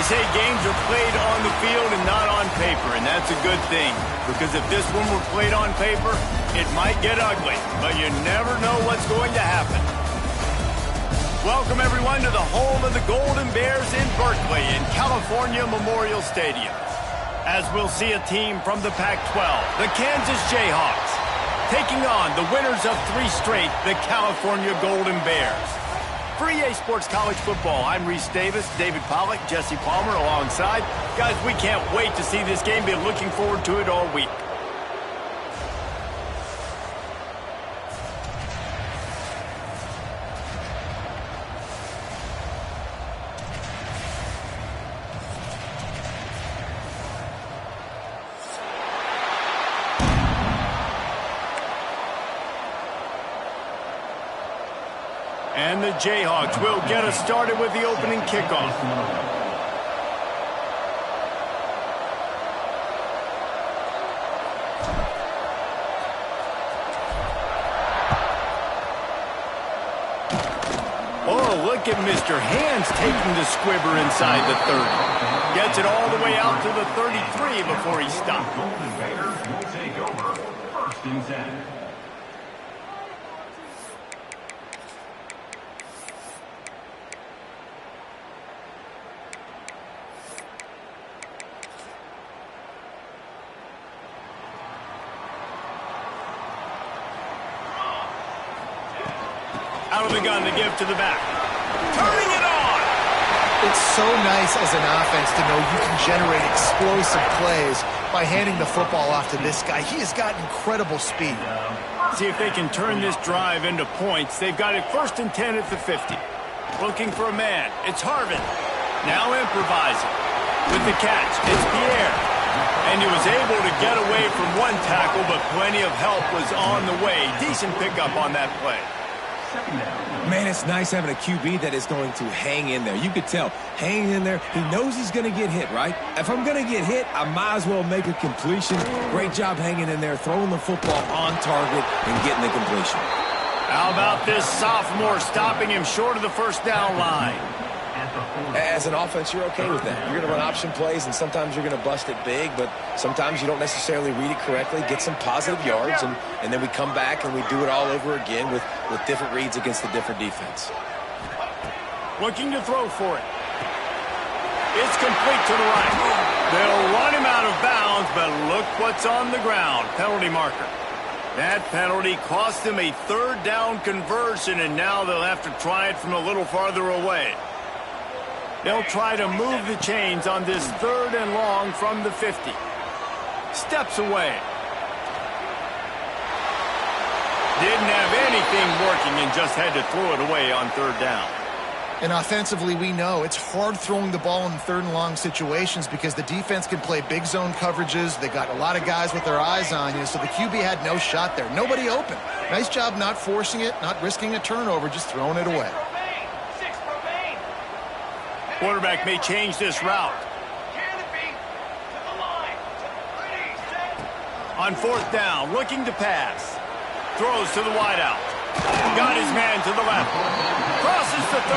They say games are played on the field and not on paper, and that's a good thing. Because if this one were played on paper, it might get ugly, but you never know what's going to happen. Welcome, everyone, to the home of the Golden Bears in Berkeley in California Memorial Stadium. As we'll see a team from the Pac-12, the Kansas Jayhawks, taking on the winners of 3 straight, the California Golden Bears. For EA Sports College Football, I'm Reese Davis, David Pollack, Jesse Palmer alongside. Guys, we can't wait to see this game. Been looking forward to it all week. And the Jayhawks will get us started with the opening kickoff. Oh, look at Mr. Hands taking the squibber inside the 30. Gets it all the way out to the 33 before he stopped. Take over. First and 10. Out of the gun to give to the back. Turning it on! It's so nice as an offense to know you can generate explosive plays by handing the football off to this guy. He has got incredible speed. See if they can turn this drive into points. They've got it 1st and 10 at the 50. Looking for a man. It's Harvin. Now improvising. With the catch, it's Pierre. And he was able to get away from one tackle, but plenty of help was on the way. Decent pickup on that play. Man, it's nice having a QB that is going to hang in there. You could tell, hanging in there, he knows he's going to get hit, right? If I'm going to get hit, I might as well make a completion. Great job hanging in there, throwing the football on target and getting the completion. How about this sophomore stopping him short of the first down line? As an offense, you're okay with that. You're going to run option plays, and sometimes you're going to bust it big, but sometimes you don't necessarily read it correctly, get some positive yards, and then we come back and we do it all over again with different reads against the different defense. Looking to throw for it. It's complete to the right. They'll run him out of bounds, but look what's on the ground. Penalty marker. That penalty cost them a 3rd down conversion, and now they'll have to try it from a little farther away. They'll try to move the chains on this 3rd and long from the 50. Steps away. Didn't have anything working and just had to throw it away on 3rd down. And offensively, we know it's hard throwing the ball in 3rd and long situations because the defense can play big zone coverages. They got a lot of guys with their eyes on you, so the QB had no shot there. Nobody open. Nice job not forcing it, not risking a turnover, just throwing it away. Quarterback may change this route. On 4th down, looking to pass. Throws to the wideout. Got his man to the left. Crosses the 35.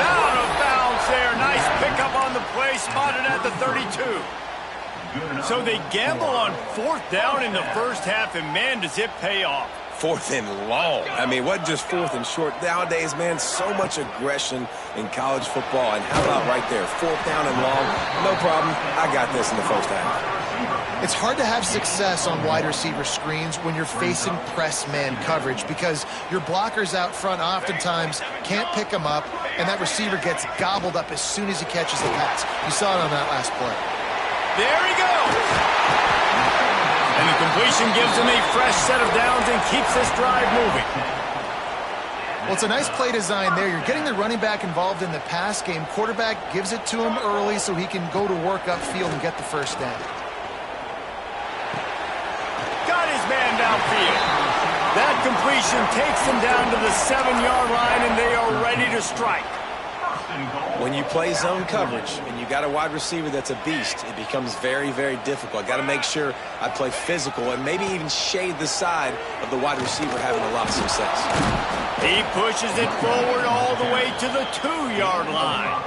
Out of bounds there. Nice pickup on the play. Spotted at the 32. So they gamble on 4th down in the first half, and man, does it pay off. 4th and long. I mean, what just 4th and short? Nowadays, man, so much aggression in college football. And how about right there? 4th down and long. No problem. I got this in the first half. It's hard to have success on wide receiver screens when you're facing press man coverage because your blockers out front oftentimes can't pick them up, and that receiver gets gobbled up as soon as he catches the pass. You saw it on that last play. There he goes. And the completion gives him a fresh set of downs and keeps this drive moving. Well, it's a nice play design there. You're getting the running back involved in the pass game. Quarterback gives it to him early so he can go to work upfield and get the first down. Got his man downfield. That completion takes them down to the 7-yard line, and they are ready to strike. When you play zone coverage and you got a wide receiver that's a beast, it becomes very, very difficult. Got to make sure I play physical and maybe even shade the side of the wide receiver having a lot of success. He pushes it forward all the way to the 2-yard line.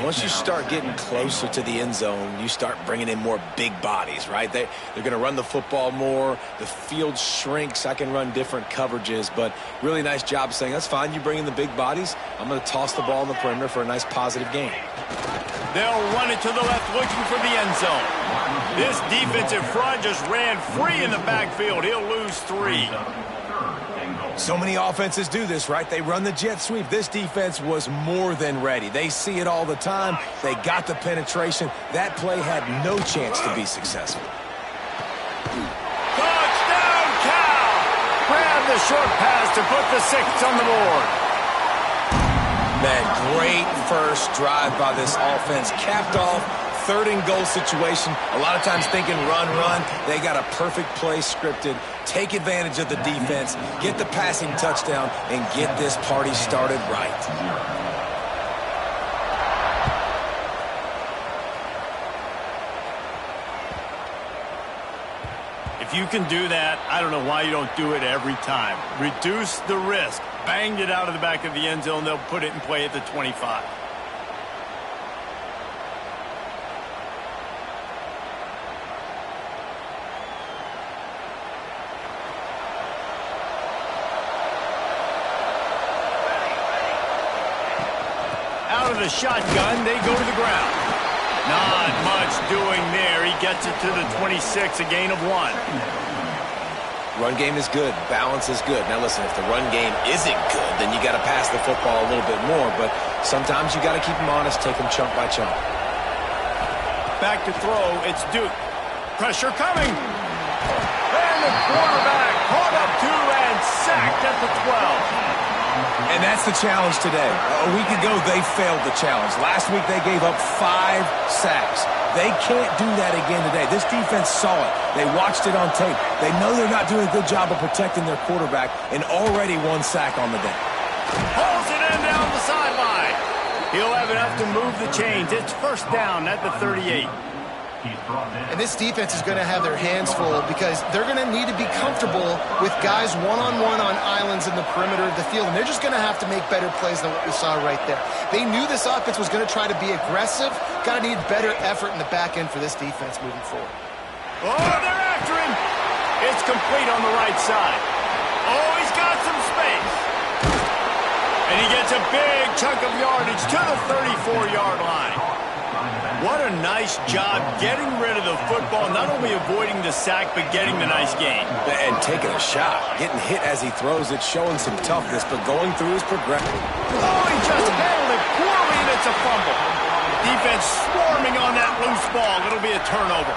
Once you start getting closer to the end zone, you start bringing in more big bodies, right? They're going to run the football more. The field shrinks. I can run different coverages, but really nice job saying, that's fine. You bring in the big bodies. I'm going to toss the ball in the perimeter for a nice positive gain. They'll run it to the left, looking for the end zone. This defensive front just ran free in the backfield. He'll lose 3. So many offenses do this, right? They run the jet sweep. This defense was more than ready. They see it all the time. They got the penetration. That play had no chance to be successful. Touchdown, Cal! Grab the short pass to put the 6 on the board. Man, great first drive by this offense. Capped off, 3rd and goal situation. A lot of times thinking run, run. They got a perfect play scripted. Take advantage of the defense, get the passing touchdown, and get this party started right. If you can do that, I don't know why you don't do it every time. Reduce the risk. Banged it out of the back of the end zone. They'll put it in play at the 25. Out of the shotgun, they go to the ground. Not much doing there. He gets it to the 26, a gain of 1. Run game is good. Balance is good. Now, listen, if the run game isn't good, then you got to pass the football a little bit more. But sometimes you got to keep them honest, take them chunk by chunk. Back to throw. It's Duke. Pressure coming. And the quarterback caught up to and sacked at the 12. And that's the challenge today. A week ago, they failed the challenge. Last week, they gave up 5 sacks. They can't do that again today. This defense saw it. They watched it on tape. They know they're not doing a good job of protecting their quarterback, and already 1 sack on the day. Pulls it in down the sideline. He'll have enough to move the chains. It's first down at the 38. And this defense is going to have their hands full because they're going to need to be comfortable with guys one-on-one on islands in the perimeter of the field, and they're just going to have to make better plays than what we saw right there. They knew this offense was going to try to be aggressive. Got to need better effort in the back end for this defense moving forward. Oh, they're after him. It's complete on the right side. Oh, he's got some space. And he gets a big chunk of yardage to the 34-yard line. What a nice job getting rid of the football, not only avoiding the sack, but getting the nice gain. And taking a shot. Getting hit as he throws it, showing some toughness, but going through his progression. Oh, he just handled it poorly, and it's a fumble. Defense swarming on that loose ball. It'll be a turnover.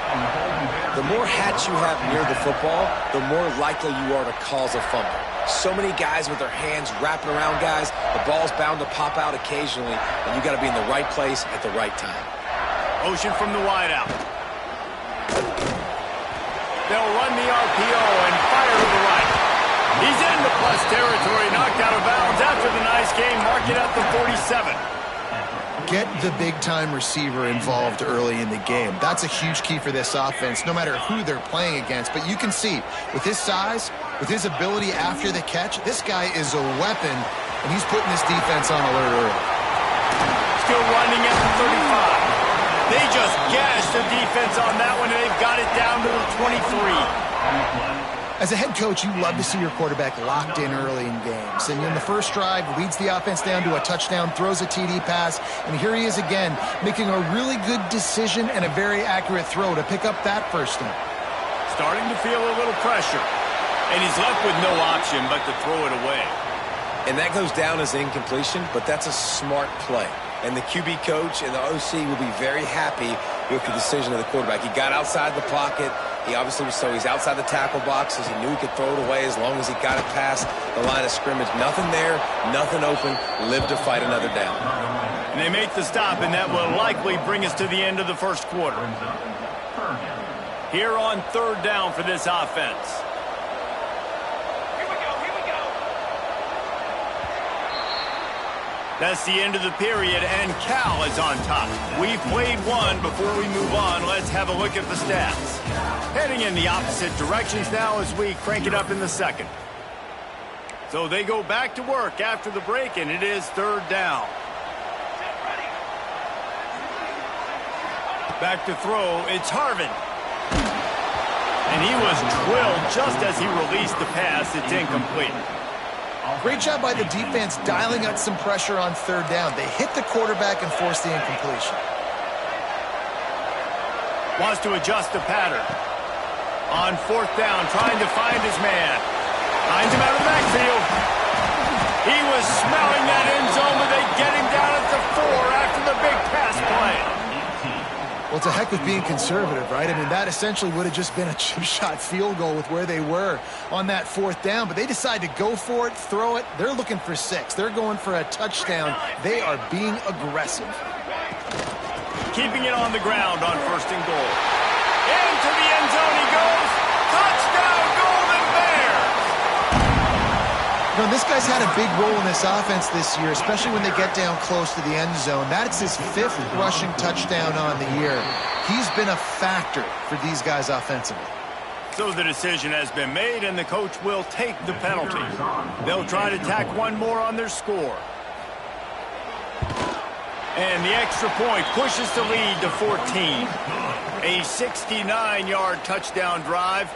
The more hats you have near the football, the more likely you are to cause a fumble. So many guys with their hands wrapping around guys, the ball's bound to pop out occasionally, and you got to be in the right place at the right time. Motion from the wideout. They'll run the RPO and fire to the right. He's into plus territory, knocked out of bounds after the nice game. Mark it at the 47. Get the big-time receiver involved early in the game. That's a huge key for this offense, no matter who they're playing against. But you can see, with his size, with his ability after the catch, this guy is a weapon, and he's putting this defense on alert early. Still running at the 35. They just gashed the defense on that one, and they've got it down to the 23. As a head coach, you love to see your quarterback locked in early in games. And in the first drive, leads the offense down to a touchdown, throws a TD pass, and here he is again, making a really good decision and a very accurate throw to pick up that first down. Starting to feel a little pressure, and he's left with no option but to throw it away. And that goes down as incompletion, but that's a smart play. And the QB coach and the OC will be very happy with the decision of the quarterback. He got outside the pocket. He obviously was so he's outside the tackle boxes. He knew he could throw it away as long as he got it past the line of scrimmage. Nothing there, nothing open. Live to fight another down. And they make the stop, and that will likely bring us to the end of the first quarter. Here on third down for this offense. That's the end of the period, and Cal is on top. We've played one. Before we move on, let's have a look at the stats. Heading in the opposite directions now as we crank it up in the second. So they go back to work after the break, and it is third down. Back to throw, it's Harvin. And he was drilled just as he released the pass. It's incomplete. Great job by the defense dialing up some pressure on third down. They hit the quarterback and forced the incompletion. Wants to adjust the pattern. On fourth down, trying to find his man. Finds him out of the backfield. He was smelling that end zone, but they get him down at the 4 after the big pass play. Well, it's a heck of being conservative, right? I mean, that essentially would have just been a chip shot field goal with where they were on that fourth down, but they decide to go for it, throw it. They're looking for 6. They're going for a touchdown. They are being aggressive. Keeping it on the ground on first and goal. Into the end zone he goes. Touchdown, Golden Bears! You know, this guy's had a big role in this offense this year, especially when they get down close to the end zone. That's his 5th rushing touchdown on the year. He's been a factor for these guys offensively. So the decision has been made, and the coach will take the penalty. They'll try to tack one more on their score. And the extra point pushes the lead to 14. A 69-yard touchdown drive.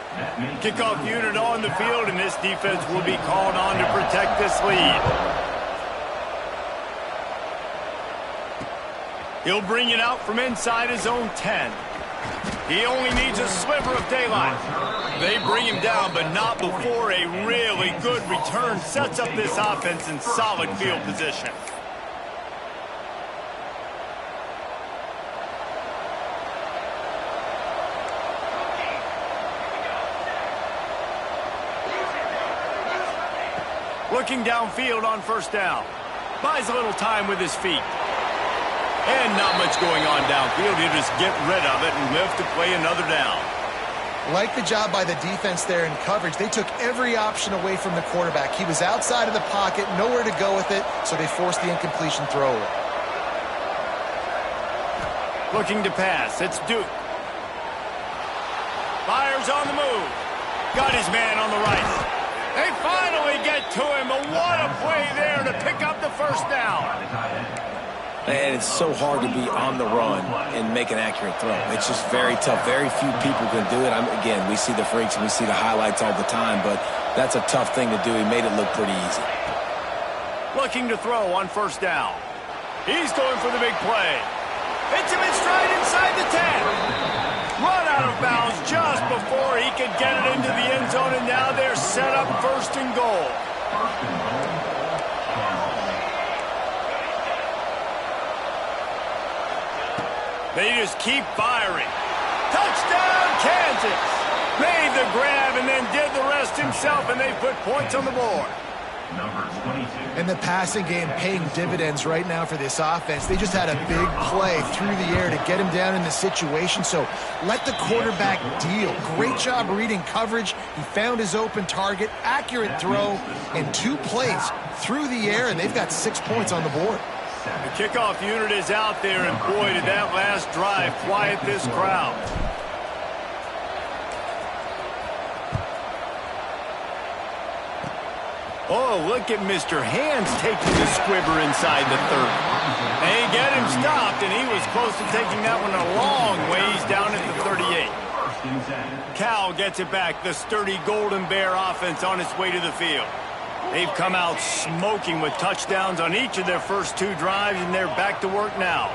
Kickoff unit on the field, and this defense will be called on to protect this lead. He'll bring it out from inside his own 10. He only needs a sliver of daylight. They bring him down, but not before a really good return sets up this offense in solid field position. Looking downfield on first down. Buys a little time with his feet. And not much going on downfield. He'll just get rid of it and live to play another down. Like the job by the defense there in coverage. They took every option away from the quarterback. He was outside of the pocket, nowhere to go with it, so they forced the incompletion throw away. Looking to pass. It's Duke. Fires on the move. Got his man on the right. They finally get to him, but what a play there to pick up the first down. And it's so hard to be on the run and make an accurate throw. It's just very tough. Very few people can do it. Again, we see the freaks and we see the highlights all the time, but that's a tough thing to do. He made it look pretty easy. Looking to throw on first down. He's going for the big play. Hits him in stride inside the 10. Run out of bounds just before he could get it into the end zone, and now they're set up first and goal. They just keep firing. Touchdown, Kansas! Made the grab and then did the rest himself, and they put points on the board. Number 22. And the passing game paying dividends right now for this offense. They just had a big play through the air to get him down in the situation. So let the quarterback deal. Great job reading coverage. He found his open target, accurate throw, and 2 plays through the air, and they've got 6 points on the board. The kickoff unit is out there, and boy, did that last drive quiet this crowd. Oh, look at Mr. Hands taking the squibber inside the 30. They get him stopped, and he was close to taking that one a long ways down at the 38. Cal gets it back, the sturdy Golden Bear offense on its way to the field. They've come out smoking with touchdowns on each of their first 2 drives, and they're back to work now.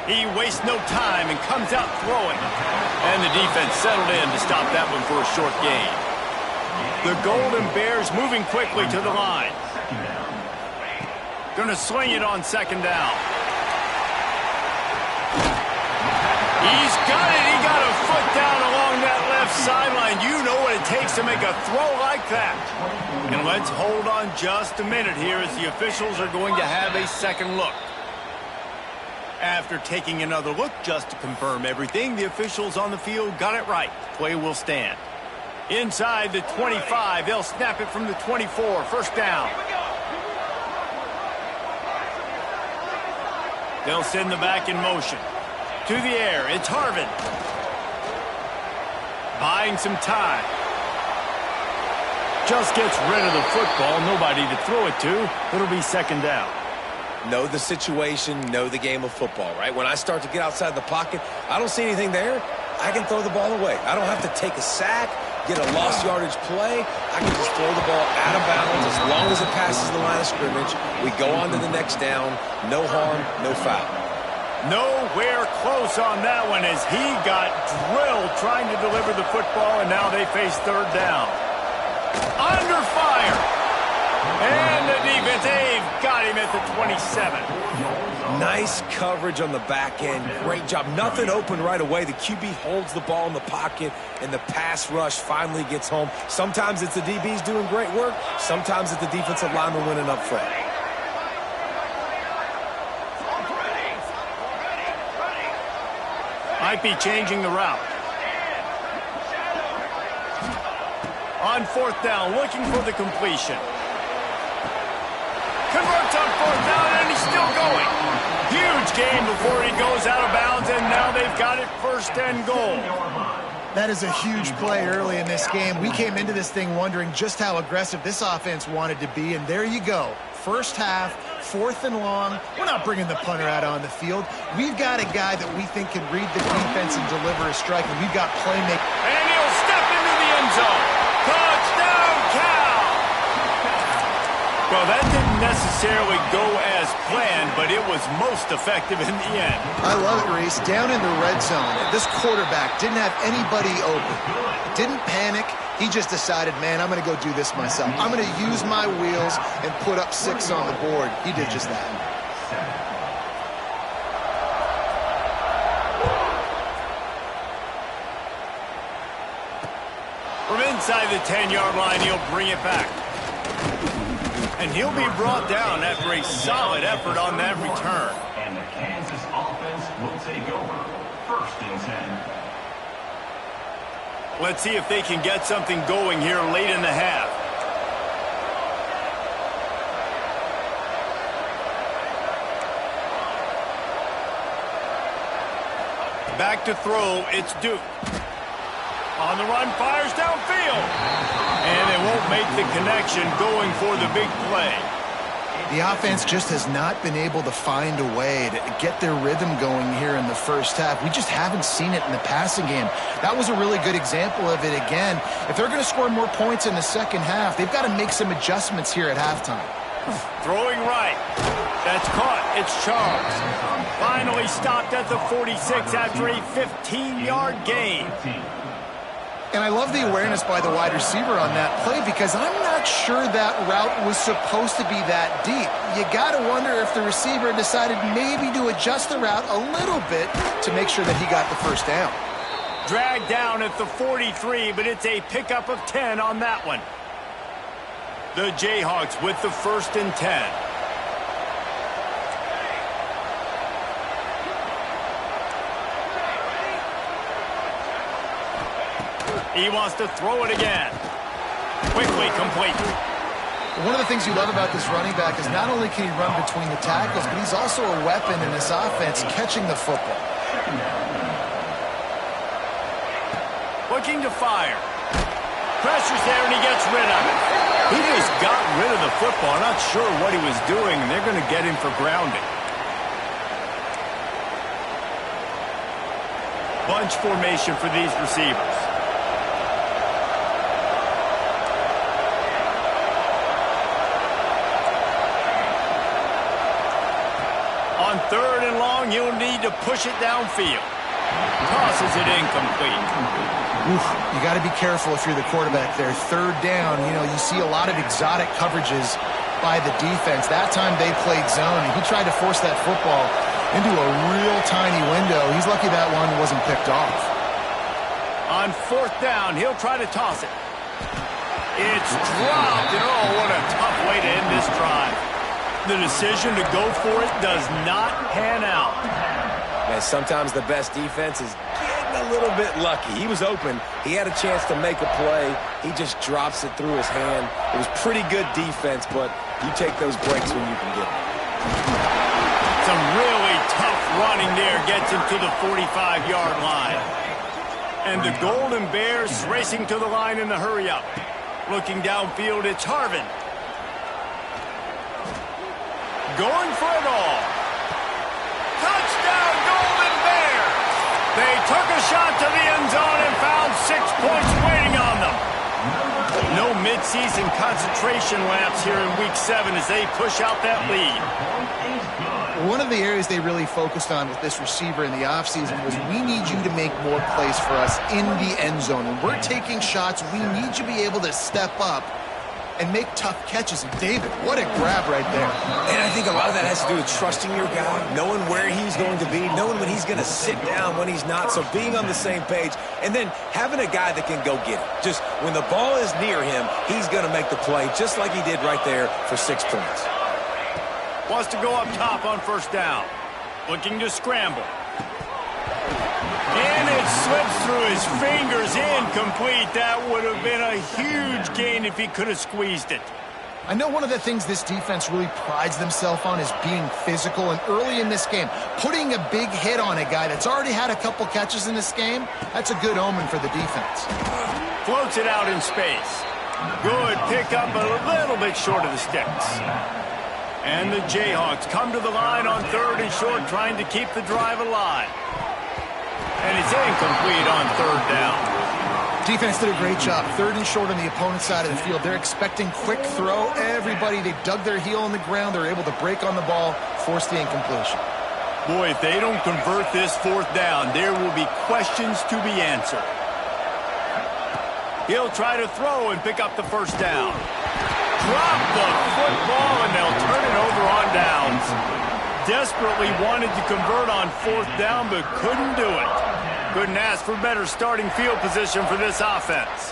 He wastes no time and comes out throwing. And the defense settled in to stop that one for a short gain. The Golden Bears moving quickly to the line. Gonna swing it on second down. He's got it. He got a foot down along that left sideline. You know what it takes to make a throw like that. And let's hold on just a minute here as the officials are going to have a second look. After taking another look just to confirm everything, the officials on the field got it right. Play will stand. Inside the 25, they'll snap it from the 24. First down. They'll send the back in motion. To the air, it's Harvin. Buying some time. Just gets rid of the football. Nobody to throw it to. It'll be second down. know the situation, know the game of football, right? When I start to get outside the pocket, I don't see anything there, I can throw the ball away. I don't have to take a sack, get a lost yardage play. I can just throw the ball out of bounds as long as it passes the line of scrimmage. We go on to the next down. No harm, no foul. Nowhere close on that one as he got drilled trying to deliver the football, and now they face third down. Under fire. And the defense, they've got him at the 27. Nice coverage on the back end. Great job. Nothing open right away. The QB holds the ball in the pocket, and the pass rush finally gets home. Sometimes it's the DBs doing great work. Sometimes it's the defensive lineman winning up front. Might be changing the route. On fourth down, looking for the completion. Converts on fourth down, and he's still going. Huge gain before he goes out of bounds, and now they've got it first and goal. That is a huge play early in this game. We came into this thing wondering just how aggressive this offense wanted to be, and there you go. First half, fourth and long. We're not bringing the punter out on the field. We've got a guy that we think can read the defense and deliver a strike, and we've got playmaking. And he'll step into the end zone. Touchdown, Cal! Well, that didn't necessarily go as planned, but it was most effective in the end. I love it, Reese. Down in the red zone, this quarterback didn't have anybody open. Didn't panic. He just decided, man, I'm going to go do this myself. I'm going to use my wheels and put up 6 on the board. He did just that. From inside the 10-yard line, he'll bring it back. And he'll be brought down after a solid effort on that return. And the Kansas offense will take over. First and 10. Let's see if they can get something going here late in the half. Back to throw, it's Duke. On the run, fires downfield. And they won't make the connection going for the big play. The offense just has not been able to find a way to get their rhythm going here in the first half. We just haven't seen it in the passing game. That was a really good example of it again. If they're going to score more points in the second half, they've got to make some adjustments here at halftime. Throwing right. That's caught. It's Charles. Finally stopped at the 46 after a 15-yard gain. And I love the awareness by the wide receiver on that play because I'm not sure that route was supposed to be that deep. You got to wonder if the receiver decided maybe to adjust the route a little bit to make sure that he got the first down. Dragged down at the 43, but it's a pickup of 10 on that one. The Jayhawks with the first and 10. He wants to throw it again. Quickly complete. One of the things you love about this running back is not only can he run between the tackles, but he's also a weapon in this offense catching the football. Looking to fire. Pressure's there and he gets rid of it. He just got rid of the football. Not sure what he was doing, and they're going to get him for grounding. Bunch formation for these receivers. On third and long, you'll need to push it downfield. Tosses it incomplete. Oof, you got to be careful if you're the quarterback there. Third down, you see a lot of exotic coverages by the defense. That time they played zone, and he tried to force that football into a real tiny window. He's lucky that one wasn't picked off. On fourth down, he'll try to toss it. It's dropped, and oh, what a tough way to end this drive. The decision to go for it does not pan out. Man, sometimes the best defense is getting a little bit lucky. He was open. He had a chance to make a play. He just drops it through his hand. It was pretty good defense, but you take those breaks when you can get them. Some really tough running there gets him to the 45-yard line. And the Golden Bears racing to the line in the hurry-up. Looking downfield, it's Harvin. going for it all. Touchdown, Golden Bears! They took a shot to the end zone and found 6 points waiting on them. No midseason concentration lapse here in Week 7 as they push out that lead. One of the areas they really focused on with this receiver in the offseason was we need you to make more plays for us in the end zone. When we're taking shots, we need you to be able to step up and make tough catches. And David, what a grab right there. And I think a lot of that has to do with trusting your guy, knowing where he's going to be, knowing when he's going to sit down, when he's not, so being on the same page, and then having a guy that can go get it. Just when the ball is near him, he's going to make the play just like he did right there for 6 points. Wants to go up top on first down. Looking to scramble. And it slips through his fingers, incomplete. That would have been a huge gain if he could have squeezed it. I know one of the things this defense really prides themselves on is being physical, and early in this game, putting a big hit on a guy that's already had a couple catches in this game, that's a good omen for the defense. Floats it out in space. Good pickup, but a little bit short of the sticks. And the Jayhawks come to the line on 3rd and short, trying to keep the drive alive. And it's incomplete on 3rd down. Defense did a great job. 3rd and short on the opponent's side of the field. They're expecting quick throw. Everybody, they dug their heel on the ground. They're able to break on the ball, force the incompletion. Boy, if they don't convert this 4th down, there will be questions to be answered. He'll try to throw and pick up the 1st down. Drop the football, and they'll turn it over on downs. Desperately wanted to convert on 4th down, but couldn't do it. Couldn't ask for better starting field position for this offense.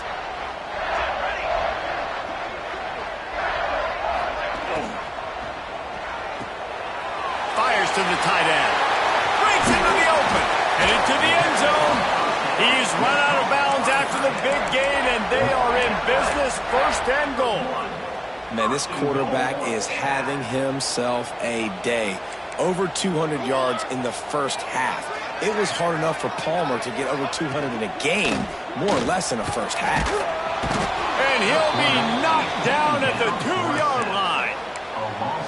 Fires to the tight end. Breaks into the open, and into the end zone. He's run out of bounds after the big gain, and they are in business, 1st and goal. Man, this quarterback is having himself a day. Over 200 yards in the first half. It was hard enough for Palmer to get over 200 in a game, more or less in the first half. And he'll be knocked down at the 2-yard line.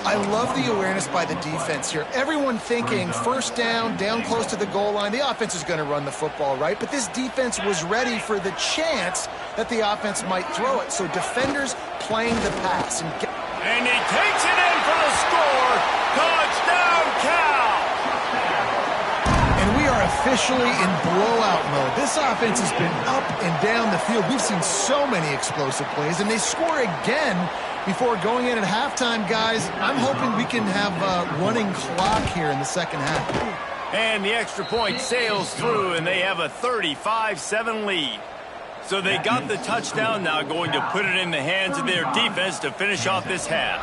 I love the awareness by the defense here. Everyone thinking 1st down, down close to the goal line. The offense is going to run the football, right? But this defense was ready for the chance that the offense might throw it. So defenders playing the pass. And he takes it in for the score. Touchdown, Cal! And we are officially in blowout mode. This offense has been up and down the field. We've seen so many explosive plays, and they score again before going in at halftime, guys. I'm hoping we can have a running clock here in the second half. And the extra point sails through, and they have a 35-7 lead. So they got the touchdown, now going to put it in the hands of their defense to finish off this half.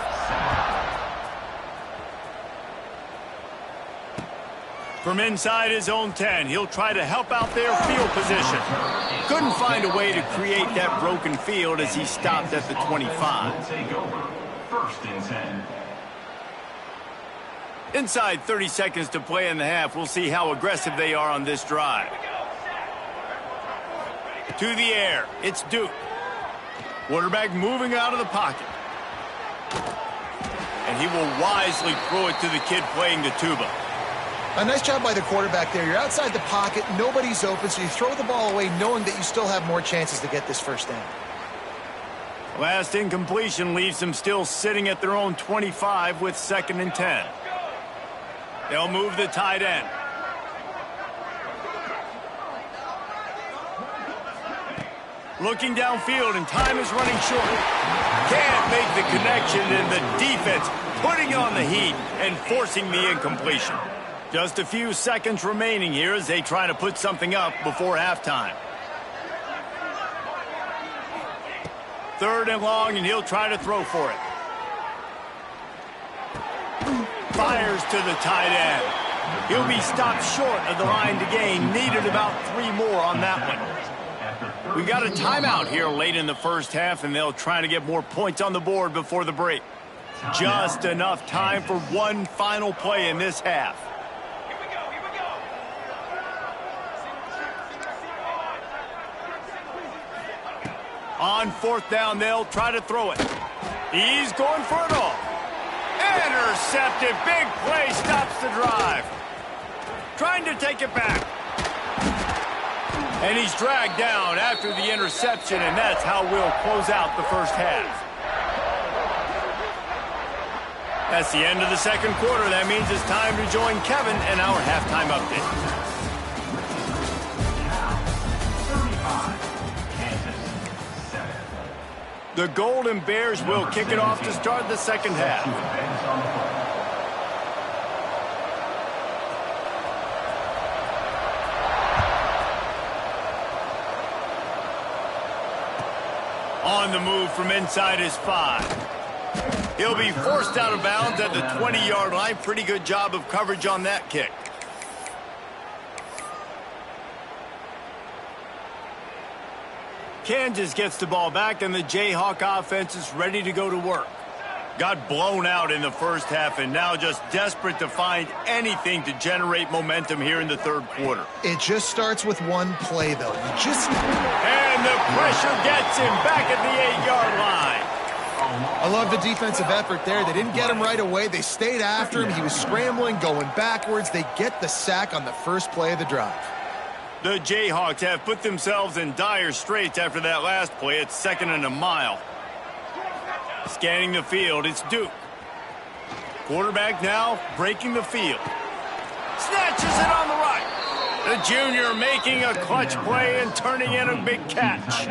From inside his own 10, he'll try to help out their field position. Couldn't find a way to create that broken field as he stopped at the 25. Take over. 1st and 10. Inside 30 seconds to play in the half, we'll see how aggressive they are on this drive. To the air, it's Duke. Quarterback moving out of the pocket. And he will wisely throw it to the kid playing the tuba. A nice job by the quarterback there. You're outside the pocket, nobody's open, so you throw the ball away knowing that you still have more chances to get this 1st down. Last incompletion leaves them still sitting at their own 25 with 2nd and 10. They'll move the tight end. Looking downfield, and time is running short. Can't make the connection, and the defense putting on the heat and forcing the incompletion. Just a few seconds remaining here as they try to put something up before halftime. 3rd and long, and he'll try to throw for it. Fires to the tight end. He'll be stopped short of the line to gain. Needed about 3 more on that one. We got a timeout here late in the first half, and they'll try to get more points on the board before the break. Just enough time for one final play in this half. On 4th down, they'll try to throw it. He's going for it all. intercepted. Big play stops the drive. Trying to take it back. And he's dragged down after the interception, and that's how we'll close out the first half. That's the end of the second quarter. That means it's time to join Kevin in our halftime update. The Golden Bears will kick it off to start the second half. On the move from inside his 5. He'll be forced out of bounds at the 20-yard line. Pretty good job of coverage on that kick. Kansas gets the ball back, and the Jayhawk offense is ready to go to work. Got blown out in the first half, and now just desperate to find anything to generate momentum here in the third quarter. It just starts with one play, though. And the pressure gets him back at the 8-yard line. I love the defensive effort there. They didn't get him right away. They stayed after him. He was scrambling, going backwards. They get the sack on the first play of the drive. The Jayhawks have put themselves in dire straits after that last play. It's 2nd and a mile. Scanning the field, it's Duke. Quarterback now breaking the field. Snatches it on the right. The junior making a clutch play and turning in a big catch.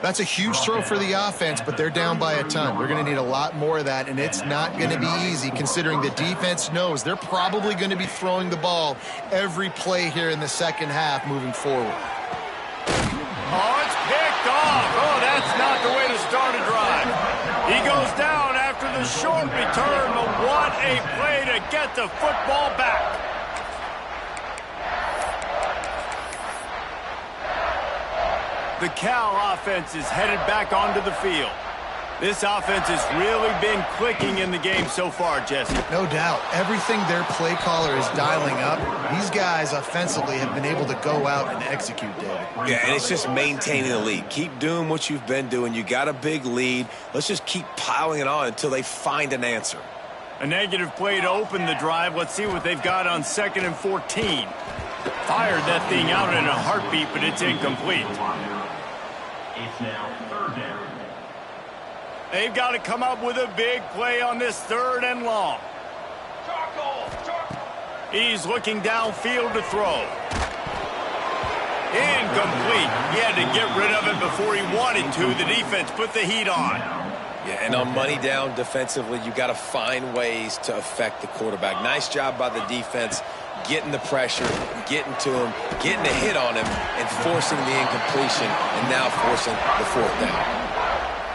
That's a huge throw for the offense, but they're down by a ton. They're going to need a lot more of that, and it's not going to be easy considering the defense knows they're probably going to be throwing the ball every play here in the second half moving forward. Oh, it's picked off. Oh, that's not the way to start a drive. He goes down after the short return, but what a play to get the football back. The Cal offense is headed back onto the field. This offense has really been clicking in the game so far, Jesse. No doubt. Everything their play caller is dialing up, these guys offensively have been able to go out and execute, David. Yeah, and it's just maintaining the lead. Keep doing what you've been doing. You got a big lead. Let's just keep piling it on until they find an answer. A negative play to open the drive. Let's see what they've got on 2nd and 14. Fired that thing out in a heartbeat, but it's incomplete. It's now 3rd down. They've got to come up with a big play on this 3rd and long. He's looking downfield to throw. Incomplete. He had to get rid of it before he wanted to. The defense put the heat on. Yeah, and on money down defensively, you got to find ways to affect the quarterback. Nice job by the defense, getting the pressure, getting to him, getting a hit on him, and forcing the incompletion, and now forcing the 4th down.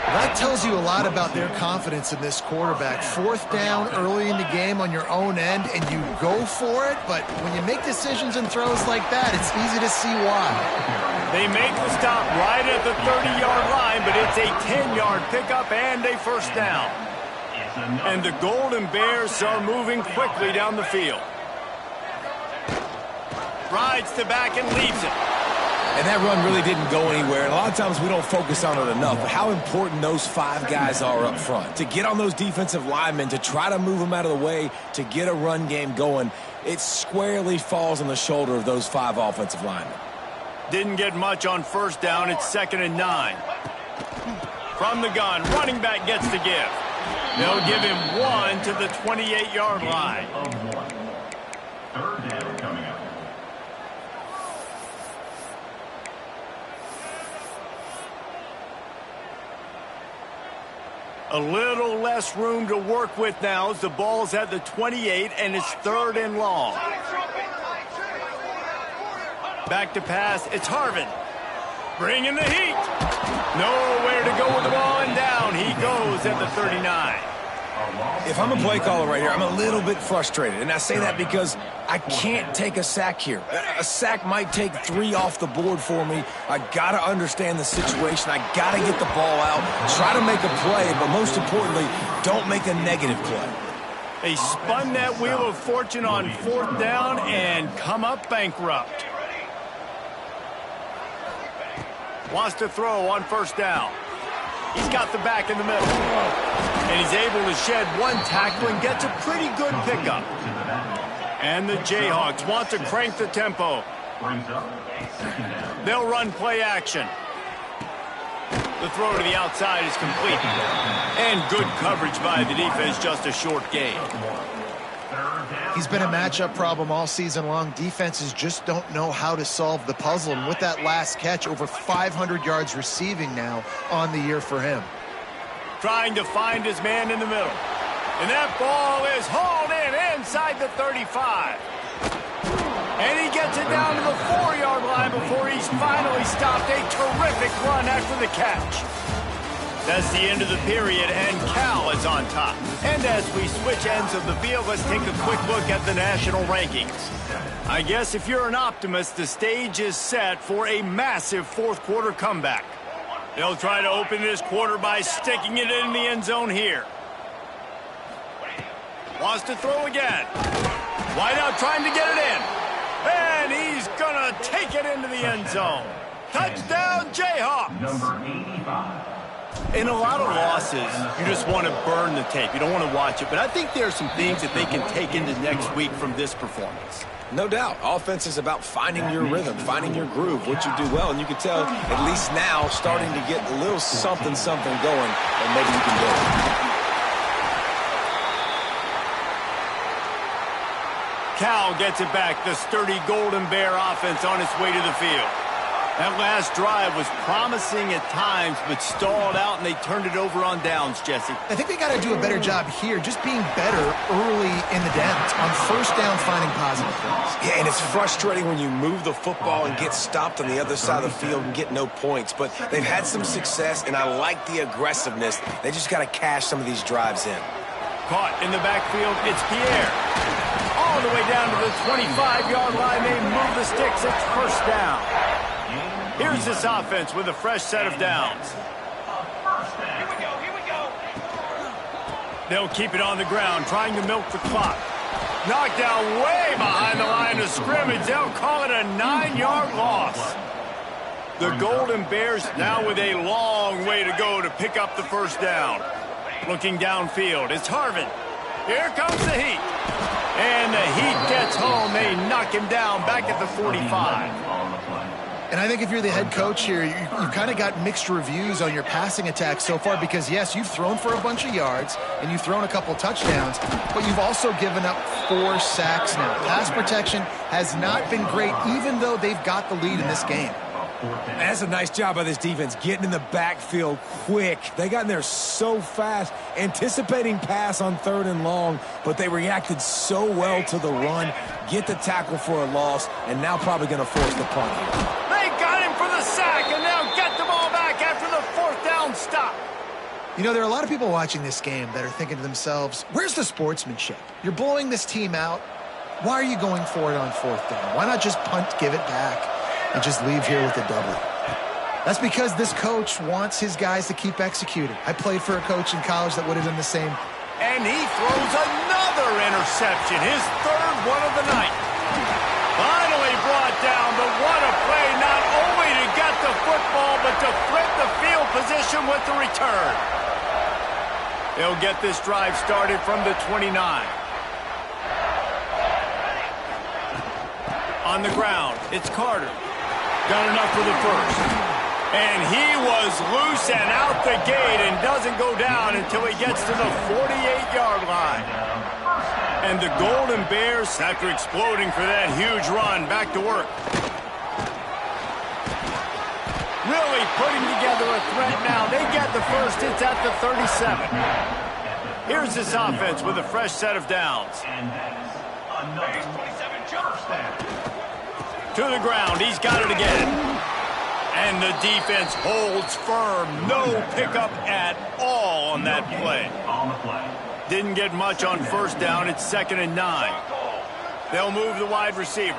That tells you a lot about their confidence in this quarterback. 4th down early in the game on your own end, and you go for it, but when you make decisions and throws like that, it's easy to see why. They make the stop right at the 30-yard line, but it's a 10-yard pickup and a 1st down. And the Golden Bears are moving quickly down the field. Rides to back and leaves it. And that run really didn't go anywhere. And a lot of times we don't focus on it enough, but how important those 5 guys are up front. To get on those defensive linemen, to try to move them out of the way, to get a run game going, it squarely falls on the shoulder of those 5 offensive linemen. Didn't get much on 1st down. It's 2nd and 9. From the gun, running back gets the give. They'll give him 1 to the 28-yard line. 3rd down coming up. A little less room to work with now as the ball's at the 28 and it's 3rd and long. Back to pass, it's Harvin. Bringing the heat. Nowhere to go with the ball, and down he goes at the 39. If I'm a play caller right here, I'm a little bit frustrated. And I say that because I can't take a sack here. A sack might take 3 off the board for me. I got to understand the situation. I got to get the ball out, try to make a play, but most importantly, don't make a negative play. They spun that wheel of fortune on 4th down and come up bankrupt. Wants to throw on 1st down. He's got the back in the middle. And he's able to shed one tackle and gets a pretty good pickup. And the Jayhawks want to crank the tempo. They'll run play action. The throw to the outside is complete. And good coverage by the defense, just a short gain. He's been a matchup problem all season long. Defenses just don't know how to solve the puzzle. And with that last catch, over 500 yards receiving now on the year for him. Trying to find his man in the middle. And that ball is hauled in inside the 35. And he gets it down to the 4-yard line before he's finally stopped. A terrific run after the catch. That's the end of the period, and Cal is on top. And as we switch ends of the field, let's take a quick look at the national rankings. I guess if you're an optimist, the stage is set for a massive fourth-quarter comeback. They'll try to open this quarter by sticking it in the end zone here. Wants to throw again. Wideout trying to get it in. And he's going to take it into the end zone. Touchdown, Jayhawks. Number 85. In a lot of losses, you just want to burn the tape. You don't want to watch it. But I think there are some things that they can take into next week from this performance. No doubt. Offense is about finding your rhythm, finding your groove, what you do well. And you can tell, at least now, starting to get a little something going that maybe you can build. Cal gets it back. The sturdy Golden Bear offense on its way to the field. That last drive was promising at times, but stalled out, and they turned it over on downs, Jesse. I think they got to do a better job here, just being better early in the downs, on first down finding positive things. Yeah, and it's frustrating when you move the football and get stopped on the other side of the field and get no points. But they've had some success, and I like the aggressiveness. They just got to cash some of these drives in. Caught in the backfield, it's Pierre. All the way down to the 25-yard line, they move the sticks, it's first down. Here's this offense with a fresh set of downs. Here we go. They'll keep it on the ground, trying to milk the clock. Knocked down way behind the line of scrimmage. They'll call it a 9-yard loss. The Golden Bears now with a long way to go to pick up the first down. Looking downfield, it's Harvin. Here comes the Heat. And the Heat gets home. They knock him down back at the 45. And I think if you're the head coach here, you've kind of got mixed reviews on your passing attack so far because, yes, you've thrown for a bunch of yards and you've thrown a couple touchdowns, but you've also given up 4 sacks now. Pass protection has not been great, even though they've got the lead in this game. That's a nice job by this defense, getting in the backfield quick. They got in there so fast, anticipating pass on 3rd and long, but they reacted so well to the run, get the tackle for a loss, and now probably going to force the punt here. They got him for the sack, and they'll get the ball back after the 4th down stop. You know, there are a lot of people watching this game that are thinking to themselves, where's the sportsmanship? You're blowing this team out. Why are you going for it on 4th down? Why not just punt, give it back, and just leave here with a W? That's because this coach wants his guys to keep executing. I played for a coach in college that would have done the same. And he throws another interception, his 3rd one of the night. Finally brought down, but what a play, not only to get the football, but to flip the field position with the return. They'll get this drive started from the 29. On the ground, it's Carter. Got enough for the first. And he was loose and out the gate and doesn't go down until he gets to the 48-yard line. And the Golden Bears, after exploding for that huge run, back to work. Really putting together a threat now. They get the first. It's at the 37. Here's this offense with a fresh set of downs. To the ground. He's got it again. And the defense holds firm. No pickup at all on that play. Didn't get much on first down. It's 2nd and 9. They'll move the wide receiver.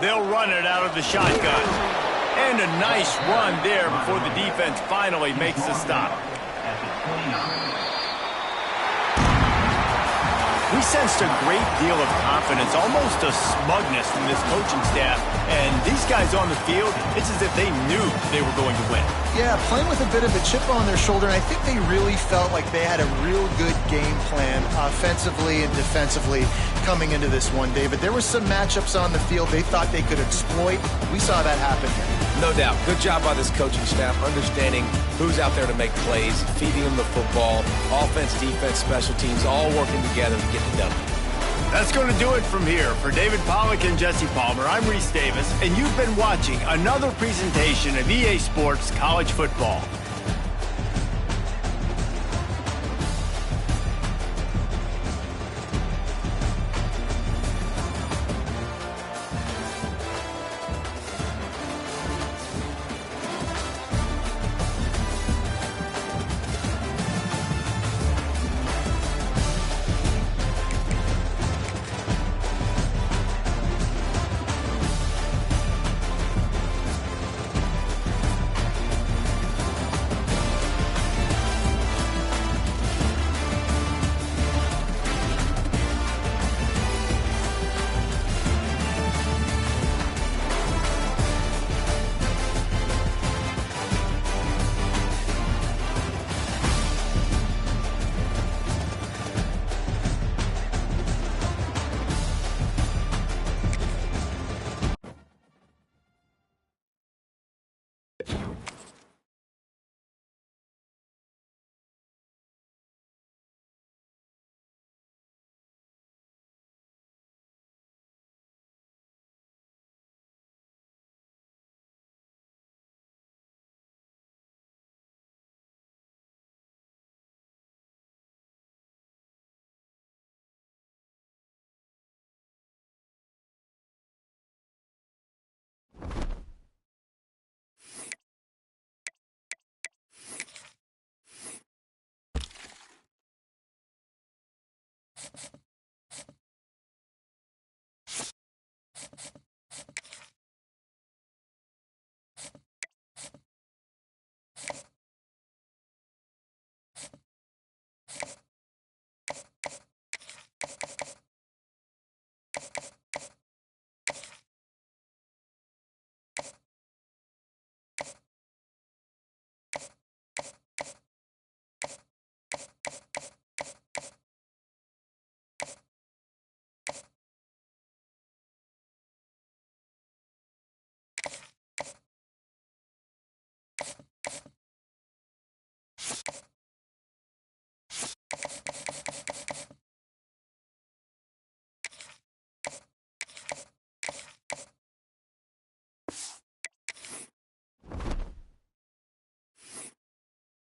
They'll run it out of the shotgun. And a nice run there before the defense finally makes the stop. We sensed a great deal of confidence, almost a smugness from this coaching staff. And these guys on the field, it's as if they knew they were going to win. Yeah, playing with a bit of a chip on their shoulder, and I think they really felt like they had a real good game plan offensively and defensively coming into this one, David. There were some matchups on the field they thought they could exploit. We saw that happen here. No doubt. Good job by this coaching staff, understanding who's out there to make plays, feeding them the football, offense, defense, special teams, all working together to get the W. That's going to do it from here. For David Pollack and Jesse Palmer, I'm Reese Davis, and you've been watching another presentation of EA Sports College Football.